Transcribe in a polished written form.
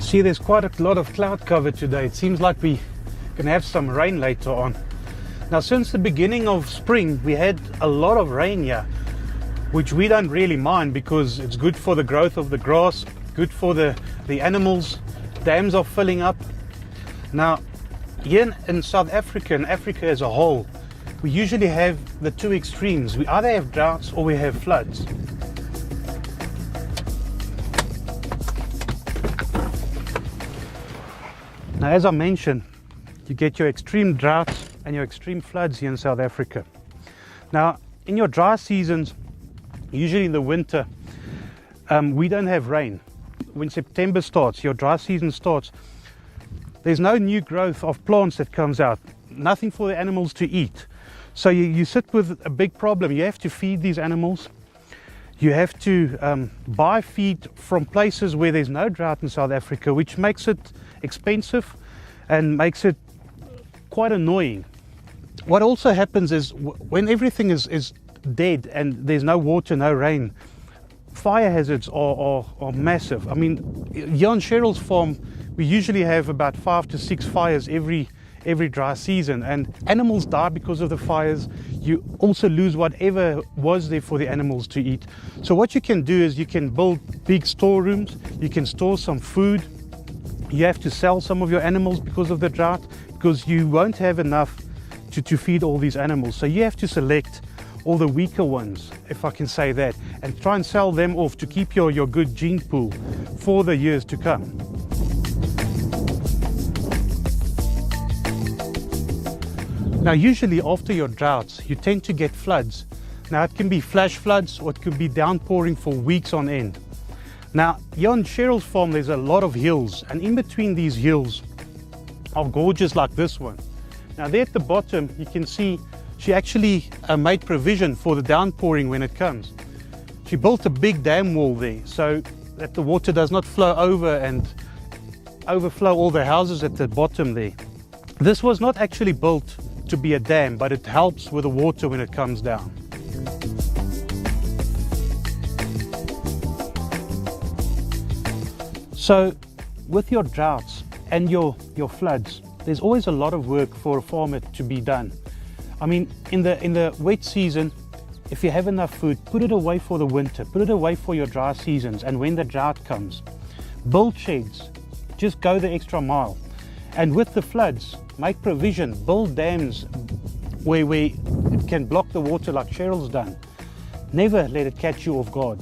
See, there's quite a lot of cloud cover today. It seems like we can have some rain later on. Now, since the beginning of spring, we had a lot of rain here, which we don't really mind because it's good for the growth of the grass, good for the animals. Dams are filling up. Now, here in South Africa and Africa as a whole, we usually have the two extremes. We either have droughts or we have floods. Now, as I mentioned, you get your extreme droughts and your extreme floods here in South Africa. Now, in your dry seasons, usually in the winter, we don't have rain. When September starts, your dry season starts, there's no new growth of plants that comes out, nothing for the animals to eat. So you sit with a big problem. You have to feed these animals. You have to buy feed from places where there's no drought in South Africa, which makes it expensive and makes it quite annoying. What also happens is when everything is dead and there's no water, no rain, fire hazards are massive. I mean, here on Cheryl's farm, we usually have about 5 to 6 fires every dry season, and animals die because of the fires. You also lose whatever was there for the animals to eat. So what you can do is you can build big storerooms, you can store some food. You have to sell some of your animals because of the drought, because you won't have enough to feed all these animals. So you have to select all the weaker ones, if I can say that, and try and sell them off to keep your good gene pool for the years to come. Now, usually after your droughts, you tend to get floods. Now, it can be flash floods or it could be downpouring for weeks on end. Now, here on Cheryl's farm, there's a lot of hills, and in between these hills are gorges like this one. Now, there at the bottom, you can see she actually made provision for the downpouring when it comes. She built a big dam wall there so that the water does not flow over and overflow all the houses at the bottom there. This was not actually built to be a dam, but it helps with the water when it comes down. So with your droughts and your floods, there's always a lot of work for a farmer to be done. I mean, in the wet season, if you have enough food, put it away for the winter, put it away for your dry seasons, and when the drought comes, build sheds, just go the extra mile. And with the floods, make provision, build dams where it can block the water like Cheryl's done. Never let it catch you off guard.